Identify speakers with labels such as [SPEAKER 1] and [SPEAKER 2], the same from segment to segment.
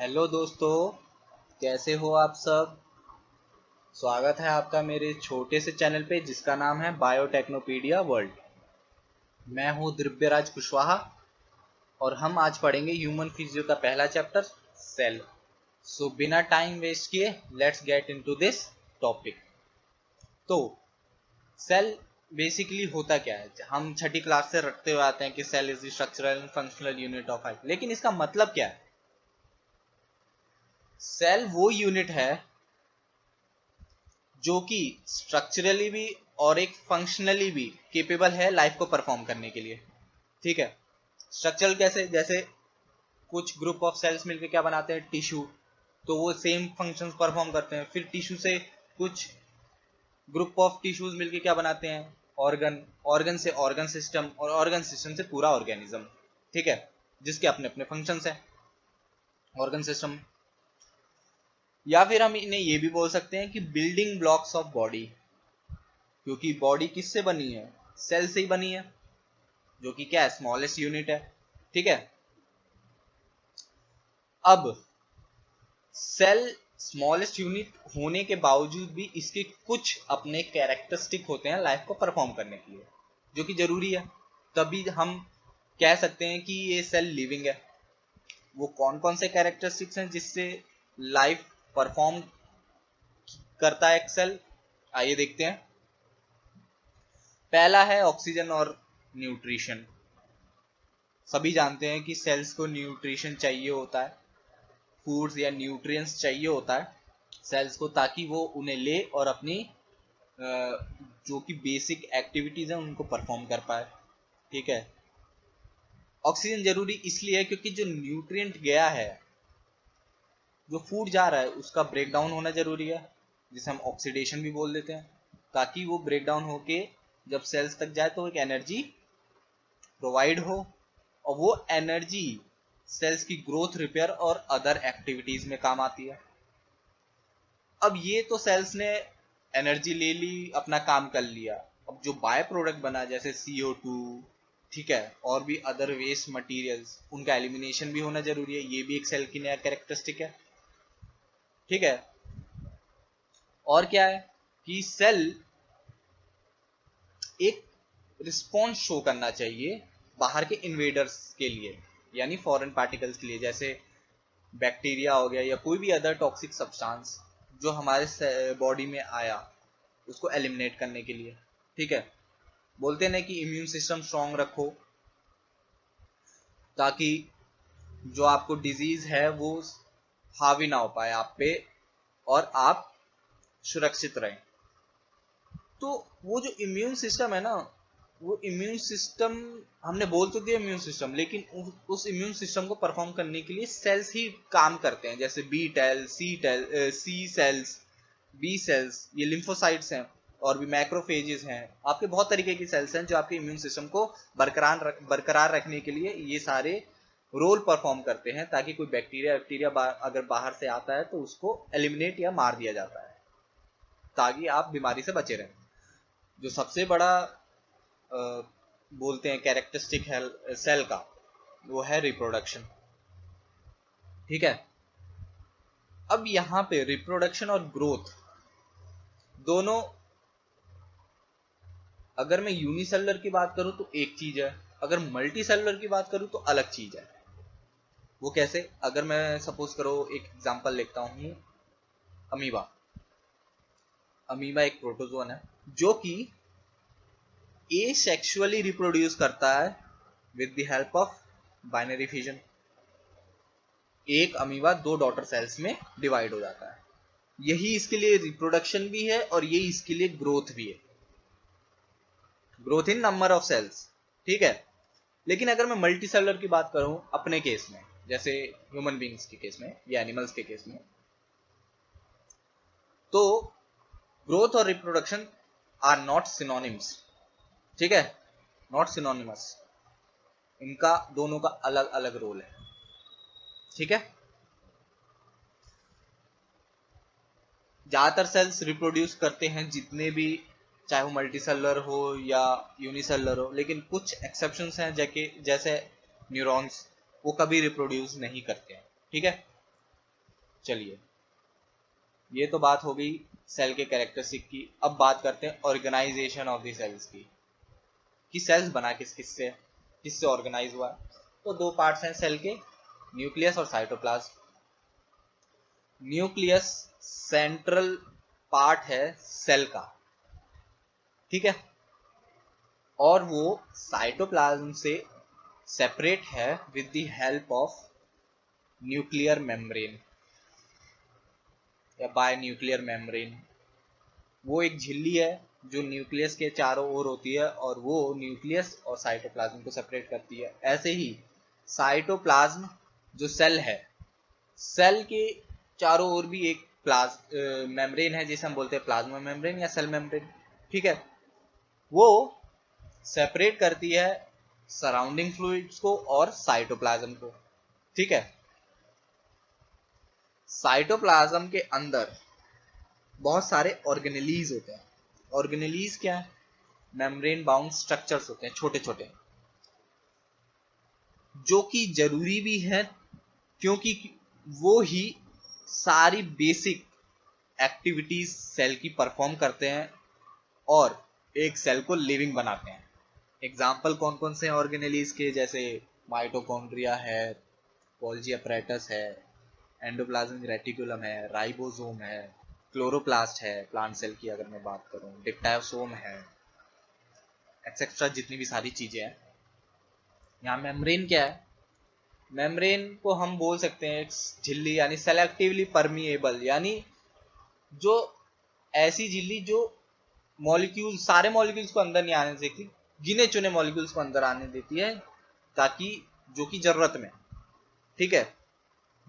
[SPEAKER 1] Hello दोस्तों, कैसे हो आप सब। स्वागत है आपका मेरे छोटे से चैनल पे जिसका नाम है बायोटेक्नोपीडिया वर्ल्ड। मैं हूँ दिव्यराज कुशवाहा और हम आज पढ़ेंगे ह्यूमन फिजियो का पहला चैप्टर सेल। सो बिना टाइम वेस्ट किए let's get into this topic. तो सेल बेसिकली होता क्या है, हम छठी क्लास से रटते हुए आते हैं कि cell is the structural and functional unit of life, लेकिन इसका मतलब क्या है। सेल वो यूनिट है जो कि स्ट्रक्चरली भी और एक फंक्शनली भी केपेबल है लाइफ को परफॉर्म करने के लिए। ठीक है, स्ट्रक्चरल कैसे, जैसे कुछ ग्रुप ऑफ सेल्स मिलकर क्या बनाते हैं, टिश्यू, तो वो सेम फंक्शंस परफॉर्म करते हैं। फिर टिश्यू से कुछ ग्रुप ऑफ टिश्यूज मिलकर क्या बनाते हैं, ऑर्गन, ऑर्गन से ऑर्गन सिस्टम और ऑर्गन सिस्टम से पूरा ऑर्गेनिज्म। ठीक है, जिसके अपने अपने फंक्शंस हैं ऑर्गन सिस्टम। या फिर हम इन्हें ये भी बोल सकते हैं कि बिल्डिंग ब्लॉक्स ऑफ बॉडी, क्योंकि बॉडी किससे बनी है, सेल से ही बनी है, जो कि क्या है, स्मॉलेस्ट यूनिट है। ठीक है, अब सेल स्मॉलेस्ट यूनिट होने के बावजूद भी इसके कुछ अपने कैरेक्टरिस्टिक होते हैं लाइफ को परफॉर्म करने के लिए, जो कि जरूरी है, तभी हम कह सकते हैं कि ये सेल लिविंग है। वो कौन कौन से कैरेक्टरिस्टिक्स हैं जिससे लाइफ परफॉर्म करता है एक सेल, आइए देखते हैं। पहला है ऑक्सीजन और न्यूट्रिशन। सभी जानते हैं कि सेल्स को न्यूट्रिशन चाहिए होता है, फूड्स या न्यूट्रिएंट्स चाहिए होता है सेल्स को, ताकि वो उन्हें ले और अपनी जो कि बेसिक एक्टिविटीज हैं उनको परफॉर्म कर पाए। ठीक है, ऑक्सीजन जरूरी इसलिए है क्योंकि जो न्यूट्रिएंट गया है, जो फूड जा रहा है, उसका ब्रेक डाउन होना जरूरी है, जिसे हम ऑक्सीडेशन भी बोल देते हैं, ताकि वो ब्रेक डाउन होके जब सेल्स तक जाए तो एक एनर्जी प्रोवाइड हो, और वो एनर्जी सेल्स की ग्रोथ, रिपेयर और अदर एक्टिविटीज में काम आती है। अब ये तो सेल्स ने एनर्जी ले ली, अपना काम कर लिया। अब जो बाय प्रोडक्ट बना, जैसे CO2, ठीक है, और भी अदर वेस्ट मटेरियल्स, उनका एलिमिनेशन भी होना जरूरी है। ये भी एक सेल की नया कैरेक्टरिस्टिक है। ठीक है, और क्या है कि सेल एक रिस्पॉन्स शो करना चाहिए बाहर के इन्वेडर्स के लिए, यानी फॉरेन पार्टिकल्स के लिए, जैसे बैक्टीरिया हो गया या कोई भी अदर टॉक्सिक सब्सटेंस जो हमारे बॉडी में आया, उसको एलिमिनेट करने के लिए। ठीक है, बोलते हैं ना कि इम्यून सिस्टम स्ट्रांग रखो, ताकि जो आपको डिजीज है वो हावी ना हो पाए आप पे और आप सुरक्षित रहें। तो वो जो इम्यून सिस्टम है ना, वो इम्यून सिस्टम, हमने बोल तो दिया इम्यून सिस्टम, लेकिन उस इम्यून सिस्टम को परफॉर्म करने के लिए सेल्स ही काम करते हैं, जैसे सी सेल्स, बी सेल्स, ये लिम्फोसाइट्स हैं, और भी मैक्रोफेजेस हैं। आपके बहुत तरीके की सेल्स हैं जो आपके इम्यून सिस्टम को बरकरार रखने के लिए ये सारे रोल परफॉर्म करते हैं, ताकि कोई बैक्टीरिया अगर बाहर से आता है तो उसको एलिमिनेट या मार दिया जाता है, ताकि आप बीमारी से बचे रहें। जो सबसे बड़ा बोलते हैं कैरेक्टरिस्टिक है सेल का, वो है रिप्रोडक्शन। ठीक है, अब यहां पे रिप्रोडक्शन और ग्रोथ दोनों, अगर मैं यूनिसेलुलर की बात करूं तो एक चीज है, अगर मल्टी सेलुलर की बात करूं तो अलग चीज है। वो कैसे, अगर मैं सपोज करो एक एग्जांपल लेता हूं, अमीबा। अमीबा एक प्रोटोजोन है जो कि एसेक्सुअली रिप्रोड्यूस करता है with the help of binary fission. एक अमीबा दो डॉटर सेल्स में डिवाइड हो जाता है। यही इसके लिए रिप्रोडक्शन भी है और यही इसके लिए ग्रोथ भी है, growth in number of cells. ठीक है, लेकिन अगर मैं मल्टी सेलुलर की बात करूं अपने केस में, जैसे ह्यूमन बींग्स के केस में या एनिमल्स के केस में, तो ग्रोथ और रिप्रोडक्शन आर नॉट सिनोनिम्स। ठीक है, नॉट सिनोनिमस, इनका दोनों का अलग अलग रोल है। ठीक है, ज्यादातर सेल्स रिप्रोड्यूस करते हैं जितने भी, चाहे वो मल्टीसेलुलर हो या यूनिसेलुलर हो, लेकिन कुछ एक्सेप्शंस हैं जैसे न्यूरॉन्स, वो कभी रिप्रोड्यूस नहीं करते हैं। ठीक है, चलिए, ये तो बात हो गई सेल के कैरेक्टरिस्टिक की। अब बात करते हैं ऑर्गेनाइजेशन ऑफ द सेल्स की, कि सेल्स बना किससे ऑर्गेनाइज हुआ। तो दो पार्ट्स हैं सेल के, न्यूक्लियस और साइटोप्लाज्म। न्यूक्लियस सेंट्रल पार्ट है सेल का, ठीक है, और वो साइटोप्लाज्म से सेपरेट है with the help of nuclear membrane या बाय न्यूक्लियर मेम्ब्रेन। वो एक झिल्ली है जो न्यूक्लियस के चारों ओर होती है और वो न्यूक्लियस और साइटोप्लाज्म को सेपरेट करती है। ऐसे ही साइटोप्लाज्म जो सेल है, सेल के चारों ओर भी एक मेम्ब्रेन है जिसे हम बोलते हैं प्लाज्मा मेम्ब्रेन या सेल मेम्ब्रेन, ठीक है। वो सेपरेट करती है सराउंडिंग फ्लूइड्स को और साइटोप्लाज्म को, ठीक है। साइटोप्लाज्म के अंदर बहुत सारे ऑर्गेनेलीज होते हैं। ऑर्गेनेलीज क्या है? मेम्ब्रेन बाउंड स्ट्रक्चर्स होते हैं, छोटे छोटे, जो कि जरूरी भी है क्योंकि वो ही सारी बेसिक एक्टिविटीज सेल की परफॉर्म करते हैं और एक सेल को लिविंग बनाते हैं। एग्जाम्पल कौन कौन से ऑर्गेनेलीज के? जैसे माइटोकॉन्ड्रिया है, गोल्जी अपैरेटस है, एंडोप्लाज्मिक रेटिकुलम है, राइबोसोम है, क्लोरोप्लास्ट है प्लांट सेल की अगर मैं बात करूं, डिप्टायोसोम है, एक्सेट्रा, जितनी भी सारी चीजें हैं। यहाँ मेम्ब्रेन क्या है? मेम्ब्रेन को हम बोल सकते हैं एक झिल्ली, यानी सेलेक्टिवली परमिएबल, यानी जो ऐसी झिल्ली जो मॉलिक्यूल, सारे मॉलिक्यूल्स को अंदर नहीं आने देती, गिने चुने मॉलिक्यूल्स को अंदर आने देती है, ताकि जो कि जरूरत में, ठीक है,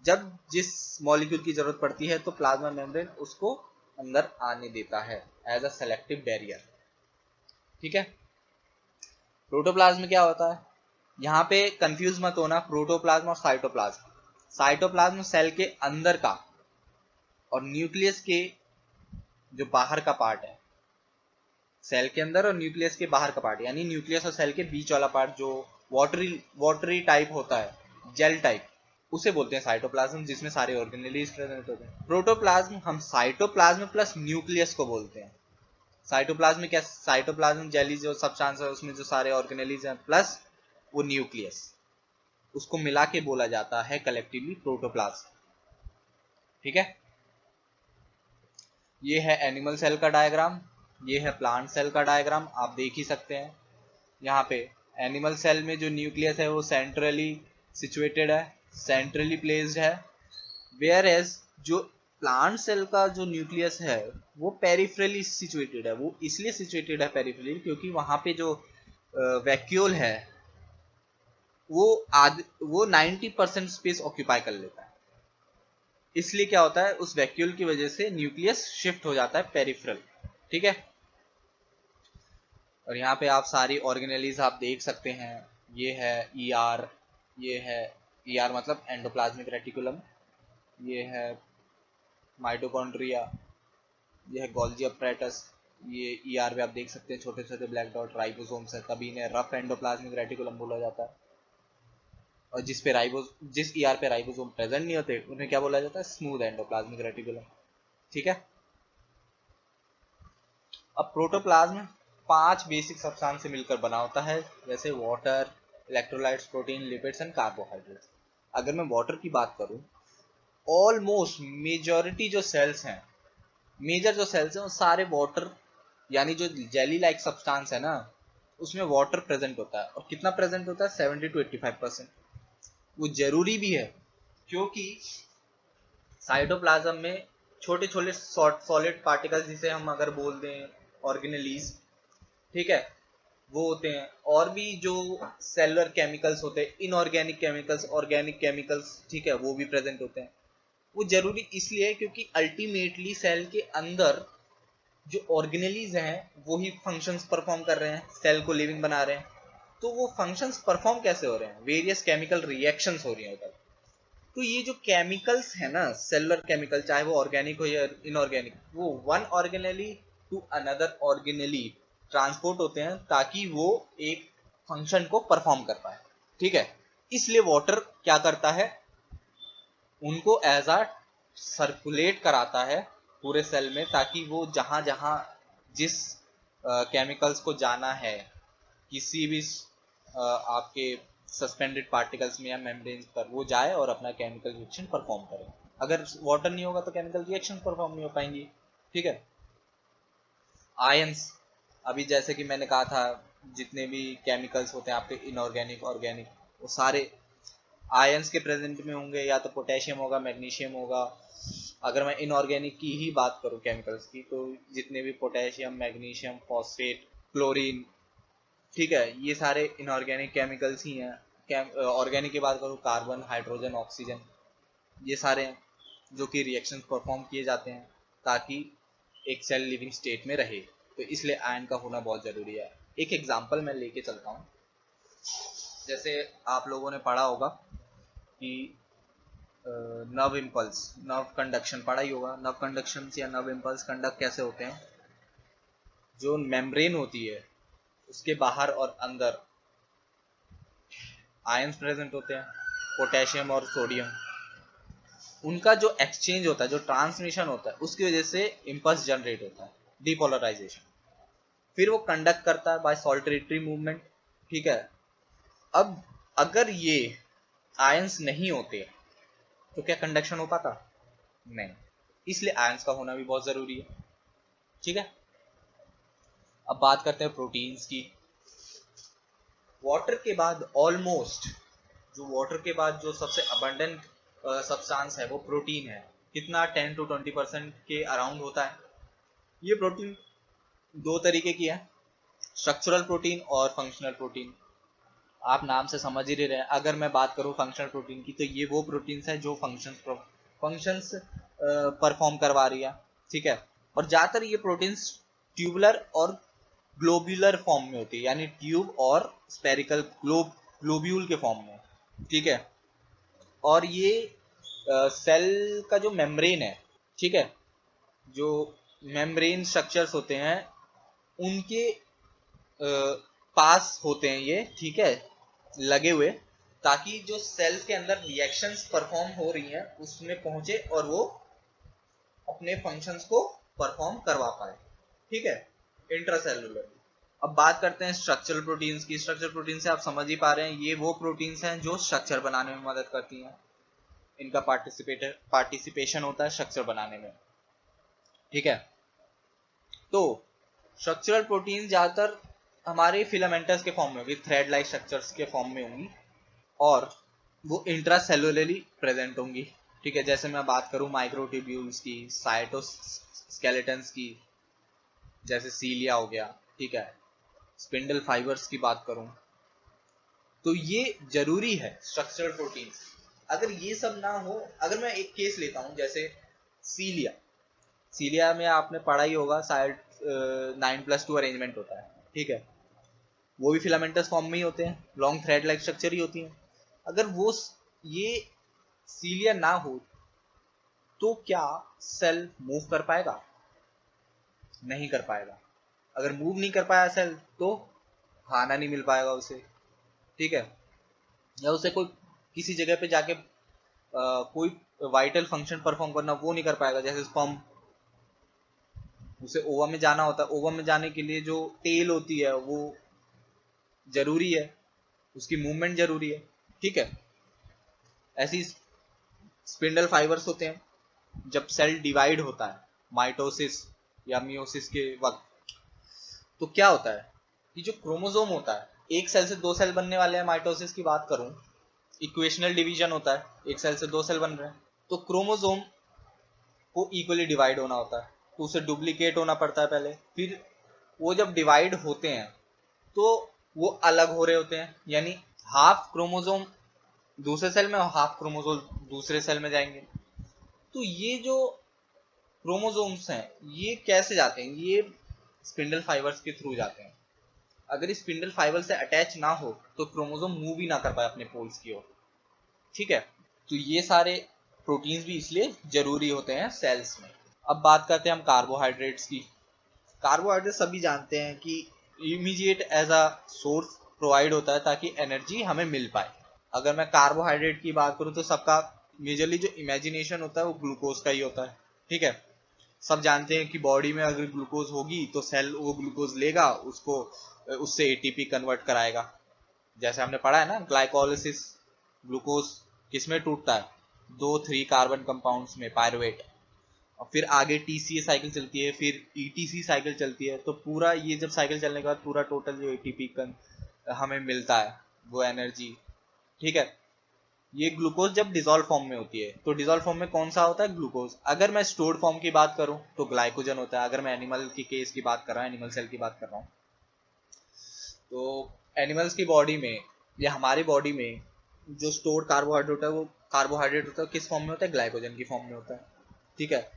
[SPEAKER 1] जब जिस मॉलिक्यूल की जरूरत पड़ती है तो प्लाज्मा मेम्ब्रेन उसको अंदर आने देता है एज अ सेलेक्टिव बैरियर, ठीक है। प्रोटोप्लाज्म में क्या होता है? यहाँ पे कंफ्यूज मत होना, प्रोटोप्लाज्म और साइटोप्लाज्म। साइटोप्लाज्म सेल के अंदर का और न्यूक्लियस के जो बाहर का पार्ट है, सेल के अंदर और न्यूक्लियस के बाहर का पार्ट, यानी न्यूक्लियस और सेल के बीच वाला पार्ट जो वाटरी टाइप होता है, जेल टाइप, उसे बोलते हैं साइटोप्लाज्म, जिसमें सारे ऑर्गेनेलीज प्रेजेंट होते हैं। प्रोटोप्लाज्म हम साइटोप्लाज्म प्लस न्यूक्लियस को बोलते हैं। साइटोप्लाज्म में क्या? साइटोप्लाज्म जेली जो सब्सटेंस है उसमें जो सारे ऑर्गेनेलीज हैं प्लस वो न्यूक्लियस, उसको मिला के बोला जाता है कलेक्टिवली प्रोटोप्लाज्म, ठीक है। ये है एनिमल सेल का डायग्राम, ये है प्लांट सेल का डायग्राम, आप देख ही सकते हैं। यहाँ पे एनिमल सेल में जो न्यूक्लियस है वो सेंट्रली सिचुएटेड है, सेंट्रली प्लेस्ड है, वेयर एज जो प्लांट सेल का जो न्यूक्लियस है वो पेरिफेरली सिचुएटेड है। वो इसलिए सिचुएटेड है पेरिफेरली क्योंकि वहां पे जो वैक्यूल है वो 90% स्पेस ऑक्यूपाई कर लेता है। इसलिए क्या होता है, उस वैक्यूल की वजह से न्यूक्लियस शिफ्ट हो जाता है पेरिफेरल, ठीक है। और यहाँ पे आप सारी ऑर्गेनेलीज आप देख सकते हैं। ये है ईआर, ये है ईआर मतलब एंडोप्लाज्मिक रेटिकुलम, ये है माइटोकॉन्ड्रिया, ये है गोल्जी अपैरेटस, ये ईआर पे आप देख सकते हैं छोटे छोटे ब्लैक डॉट राइबोसोम्स है, तभी इन्हें रफ एंडोप्लाज्मिक रेटिकुलम बोला जाता है। और जिस ईआर पे राइबोसोम प्रेजेंट नहीं होते उन्हें क्या बोला जाता है? स्मूथ एंडोप्लाज्मिक रेटिकुलम, ठीक है। अब प्रोटोप्लाज्म 5 बेसिक सब्सटेंस से मिलकर बना होता है, जैसे water, electrolytes, protein, lipids and carbohydrates. अगर मैं वाटर की बात करूं, ऑलमोस्ट मेजॉरिटी जो सेल्स हैं, मेजर जो सेल्स हैं वो सारे वाटर, यानी जो जेली लाइक सब्सटेंस है ना, उसमें वाटर प्रेजेंट होता है। और कितना प्रेजेंट होता है? 70 to 85%। वो जरूरी भी है क्योंकि साइटोप्लाज्म में छोटे छोटे सॉलिड पार्टिकल्स, जिसे हम अगर बोल दें ऑर्गेनेलीज, ठीक है, वो होते हैं। और भी जो सेलुलर केमिकल्स होते हैं, इनऑर्गेनिक केमिकल्स, ऑर्गेनिक केमिकल्स, ठीक है, वो भी प्रेजेंट होते हैं। वो जरूरी इसलिए है क्योंकि अल्टीमेटली सेल के अंदर जो ऑर्गेनेलीज हैं वो ही फंक्शंस परफॉर्म कर रहे हैं, सेल को लिविंग बना रहे हैं। तो वो फंक्शंस परफॉर्म कैसे हो रहे हैं? वेरियस केमिकल रिएक्शंस हो रही हैं उधर। तो ये जो केमिकल्स है ना, सेलुलर केमिकल, चाहे वो ऑर्गेनिक हो या इनऑर्गेनिक, वो one organelle to another organelle transport होते हैं ताकि वो एक फंक्शन को परफॉर्म कर पाए, ठीक है। इसलिए वाटर क्या करता है? उनको एज अ सर्कुलेट कराता है पूरे सेल में, ताकि वो जहां जहां जिस केमिकल्स को जाना है किसी भी आपके सस्पेंडेड पार्टिकल्स में या मेम्ब्रेन्स पर, वो जाए और अपना केमिकल रिएक्शन परफॉर्म करे। अगर वाटर नहीं होगा तो केमिकल रिएक्शन परफॉर्म नहीं हो पाएंगी। ठीक है। आयंस, अभी जैसे कि मैंने कहा था, जितने भी केमिकल्स होते हैं आपके इनऑर्गेनिक ऑर्गेनिक, वो सारे आयंस के प्रेजेंट में होंगे। या तो पोटेशियम होगा, मैग्नीशियम होगा। अगर मैं इनऑर्गेनिक की ही बात करूं केमिकल्स की, तो जितने भी पोटेशियम, मैग्नीशियम, फॉस्फेट, क्लोरीन, ठीक है, ये सारे इनऑर्गेनिक केमिकल्स ही हैं। ऑर्गेनिक की बात करूं, कार्बन, हाइड्रोजन, ऑक्सीजन, ये सारे हैं जो कि रिएक्शन परफॉर्म किए जाते हैं ताकि एक सेल लिविंग स्टेट में रहे। तो इसलिए आयन का होना बहुत जरूरी है। एक एग्जांपल मैं लेके चलता हूँ। जैसे आप लोगों ने पढ़ा होगा कि नर्व इम्पल्स, नर्व कंडक्शन पढ़ा ही होगा। नर्व कंडक्शन या नर्व इम्पल्स कंडक्ट कैसे होते हैं? जो मेम्ब्रेन होती है उसके बाहर और अंदर आयंस प्रेजेंट होते हैं, पोटेशियम और सोडियम। उनका जो एक्सचेंज होता है, जो ट्रांसमिशन होता है, उसकी वजह से इम्पल्स जनरेट होता है, डिपोलराइजेशन। फिर वो कंडक्ट करता है बाय सॉल्टेटरी मूवमेंट। ठीक है। अब अगर ये आयंस नहीं होते तो क्या कंडक्शन हो पाता? नहीं। इसलिए आयंस का होना भी बहुत जरूरी है। ठीक है। अब बात करते हैं प्रोटीन्स की। वाटर के बाद ऑलमोस्ट, जो वाटर के बाद जो सबसे अबंडेंट सब्सटेंस है वो प्रोटीन है। कितना? 10 to 20% के अराउंड होता है। ये प्रोटीन दो तरीके की है, स्ट्रक्चरल प्रोटीन और फंक्शनल प्रोटीन। आप नाम से समझ ही रहे हैं। अगर मैं बात करूं फंक्शनल प्रोटीन की, तो ये वो प्रोटीन्स है जो फंक्शंस परफॉर्म करवा रही है। ठीक है। और ज्यादातर ये प्रोटीन्स ट्यूबुलर और ग्लोब्यूलर फॉर्म में होती है, यानी ट्यूब और स्पेरिकल ग्लोब्यूल के फॉर्म में। ठीक है। और ये सेल का जो मेम्ब्रेन है, ठीक है, जो मेम्ब्रेन स्ट्रक्चर्स होते हैं उनके पास होते हैं ये, ठीक है, लगे हुए, ताकि जो सेल्स के अंदर रिएक्शंस परफॉर्म हो रही हैं उसमें पहुंचे और वो अपने फंक्शंस को परफॉर्म करवा पाए। ठीक है, इंट्रासेलुलर। अब बात करते हैं स्ट्रक्चरल प्रोटीन्स की। स्ट्रक्चरल प्रोटीन से आप समझ ही पा रहे हैं, ये वो प्रोटीन्स हैं जो स्ट्रक्चर बनाने में मदद करती हैं। इनका पार्टिसिपेशन होता है स्ट्रक्चर बनाने में। ठीक है। तो स्ट्रक्चरल प्रोटीन ज्यादातर हमारे फिलामेंटस के फॉर्म में होगी, थ्रेड लाइक स्ट्रक्चर्स के फॉर्म में होंगी, और वो इंट्रासेलुलरली प्रेजेंट होंगी। ठीक है। जैसे मैं बात करूं माइक्रोट्यूब्यूल्स की, साइटोस्केलेटन्स की, जैसे सीलिया हो गया, ठीक है, स्पिंडल फाइबर्स की बात करूं, तो ये जरूरी है स्ट्रक्चरल प्रोटीन्स। अगर ये सब ना हो, अगर मैं एक केस लेता हूं जैसे सीलिया। सीलिया में आपने पढ़ा ही होगा, शायद 9+2 अरेंजमेंट होता है। ठीक है। वो भी फिलामेंटस फॉर्म में ही होते हैं, लॉन्ग थ्रेड लाइक स्ट्रक्चर ही होती हैं। अगर वो ये सीलिया ना हो तो क्या सेल मूव कर पाएगा? नहीं कर पाएगा। अगर मूव नहीं कर पाया सेल तो खाना नहीं मिल पाएगा उसे। ठीक है। या उसे कोई किसी जगह पे जाके कोई वाइटल फंक्शन परफॉर्म करना, वो नहीं कर पाएगा। जैसे स्पर्म, उसे ओवा में जाना होता है, ओवा में जाने के लिए जो टेल होती है वो जरूरी है, उसकी मूवमेंट जरूरी है। ठीक है। ऐसी स्पिंडल फाइबर्स होते हैं, जब सेल डिवाइड होता है माइटोसिस या मियोसिस के वक्त, तो क्या होता है कि जो क्रोमोसोम होता है, एक सेल से दो सेल बनने वाले हैं। माइटोसिस की बात करूं, इक्वेशनल डिवीजन होता है, एक सेल से दो सेल बन रहे हैं, तो क्रोमोसोम को इक्वली डिवाइड होना होता है, तो उसे डुप्लीकेट होना पड़ता है पहले। फिर वो जब डिवाइड होते हैं तो वो अलग हो रहे होते हैं, यानी हाफ क्रोमोसोम दूसरे सेल में और हाफ क्रोमोसोम दूसरे सेल में जाएंगे। तो ये जो क्रोमोसोम्स हैं ये कैसे जाते हैं? ये स्पिंडल फाइबर्स के थ्रू जाते हैं। अगर इस स्पिंडल फाइबर से अटैच ना हो तो क्रोमोसोम मूव ही ना कर पाए अपने पोल्स की ओर। ठीक है। तो ये सारे प्रोटीन्स भी इसलिए जरूरी होते हैं सेल्स में। अब बात करते हैं हम कार्बोहाइड्रेट्स की। कार्बोहाइड्रेट सभी जानते हैं कि immediate as a source provide होता है ताकि एनर्जी हमें मिल पाए। अगर मैं कार्बोहाइड्रेट की बात करूं तो सबका मेजरली जो इमेजिनेशन होता है वो ग्लूकोज का ही होता है, ठीक है। सब जानते हैं कि बॉडी में अगर ग्लूकोज होगी तो सेल वो ग्लूकोज लेगा, उसको उससे एटीपी कन्वर्ट कराएगा। जैसे हमने पढ़ा है ना ग्लाइकोलिसिस, ग्लूकोज किसमें टूटता है, 2-3 कार्बन कंपाउंड्स में, पायरुवेट। और फिर आगे टीसीए साइकिल चलती है, फिर ईटीसी साइकिल चलती है। तो पूरा ये जब साइकिल चलने के बाद पूरा टोटल जो एटीपी हमें मिलता है वो एनर्जी, ठीक है। ये ग्लूकोज जब डिजोल्व फॉर्म में होती है, तो डिजोल्व फॉर्म में कौन सा होता है, ग्लूकोज। अगर मैं स्टोर्ड फॉर्म की बात करूं तो ग्लाइकोजन होता है। अगर मैं एनिमल की केस की बात कर रहा हूं, एनिमल सेल की बात कर रहा हूं, तो एनिमल्स की बॉडी में या हमारी बॉडी में जो स्टोर्ड कार्बोहाइड्रेट होता है वो कार्बोहाइड्रेट होता है किस फॉर्म में होता है, ग्लाइकोजन की फॉर्म में होता है, ठीक है।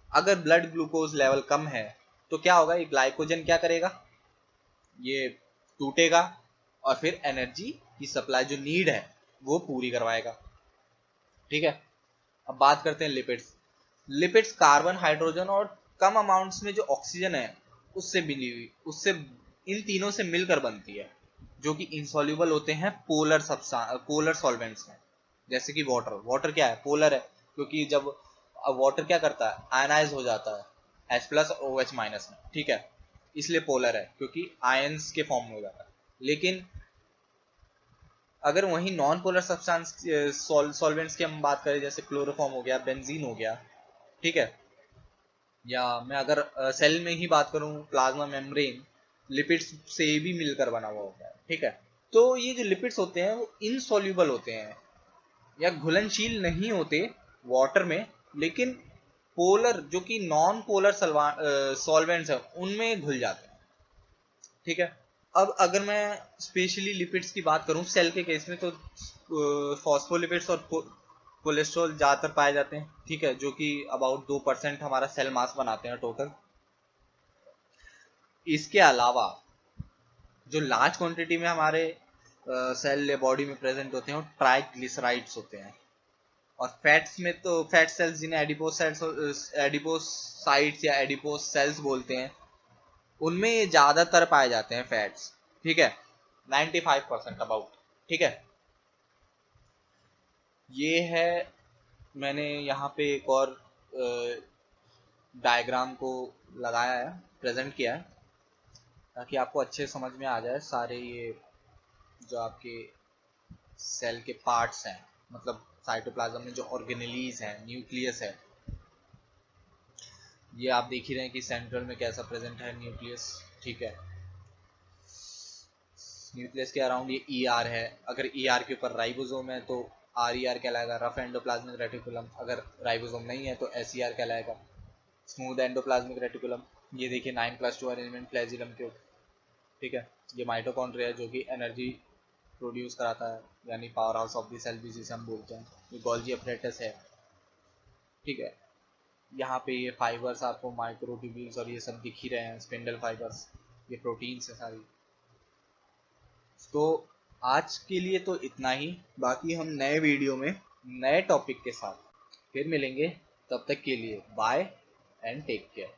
[SPEAKER 1] अगर ब्लड ग्लूकोज लेवल कम है तो क्या होगा, ये ग्लाइकोजन क्या करेगा, ये टूटेगा और फिर एनर्जी की सप्लाई जो नीड है वो पूरी करवाएगा, ठीक है। अब बात करते हैं लिपिड्स। लिपिड्स कार्बन, हाइड्रोजन और कम अमाउंट्स में जो ऑक्सीजन है उससे मिली हुई, उससे इन तीनों से मिलकर बनती है, जो कि इंसॉल्युबल होते हैं पोलर सॉल्वेंट्स में। जैसे कि वाटर क्या है, पोलर है, क्योंकि जब वाटर क्या करता है, आयनाइज हो जाता है H+ और OH- में, ठीक है। इसलिए पोलर है, क्योंकि आयंस के फॉर्म में हो जाता है। लेकिन अगर वहीं नॉन पोलर सब्सटेंस सॉल्वेंट्स की हम बात करें, जैसे क्लोरोफॉर्म हो गया, बेंजीन हो गया, ठीक है, या मैं अगर सेल में ही बात करूं, प्लाज्मा मेम्ब्रेन लिपिड्स से भी मिलकर बना हुआ होता है, ठीक है। तो ये जो लिपिड्स होते हैं वो इनसॉल्युबल होते हैं या घुलनशील नहीं होते वाटर में, लेकिन पोलर जो कि नॉन पोलर सॉल्वेंट्स है उनमें घुल जाते हैं, ठीक है। अब अगर मैं स्पेशली लिपिड्स की बात करूं सेल के केस में, तो फॉस्फोलिपिड्स और कोलेस्ट्रॉल ज़्यादातर पाए जाते हैं, ठीक है, जो कि अबाउट 2% हमारा सेल मास बनाते हैं टोटल। इसके अलावा जो लार्ज क्वांटिटी में हमारे सेल या बॉडी में प्रेजेंट होते हैं वो ट्राइग्लिसराइड्स होते हैं। और फैट्स में तो फैट सेल्स, जिन्हें एडिपोसाइट्स या एडिपोस सेल्स बोलते हैं, उनमें ये ज्यादातर पाए जाते हैं फैट्स, ठीक है, 95% अबाउट, ठीक है। ये है, मैंने यहाँ पे एक और डायग्राम को लगाया है, प्रेजेंट किया है, ताकि आपको अच्छे समझ में आ जाए सारे ये जो आपके सेल के पार्ट्स हैं, मतलब साइटोप्लाज्म में जो ऑर्गेनेलीज हैं, न्यूक्लियस है, ये आप देख ही रहे हैं कि सेंट्रल में कैसा प्रेजेंट है न्यूक्लियस, ठीक है। न्यूक्लियस के अराउंड ये ER है। अगर ER के ऊपर राइबोसोम है तो RER कहलाएगा, रफ एंडोप्लाज्मिक रेटिकुलम। अगर राइबोसोम नहीं है तो SER कहलाएगा, स्मूथ एंडोप्लाज्मिक रेटिकुलम। ये देखिए 9+2 अरेंजमेंट फ्लैजिलम के ऊपर, ठीक है। ये माइटोकॉन्ड्रिया है जो कि एनर्जी प्रोड्यूस कराता है, यानी power house of the cell भी जिसे हम बोलते हैं। ये गोल्जी अपरेटस है, ठीक है। यहाँ पे ये फाइबर्स आपको माइक्रोट्यूब्यूल्स और ये सब दिख ही रहे हैं, स्पिंडल फाइबर्स, ये प्रोटीन्स है सारी। तो आज के लिए तो इतना ही, बाकी हम नए वीडियो में नए टॉपिक के साथ फिर मिलेंगे। तब तक के लिए बाय एंड टेक केयर।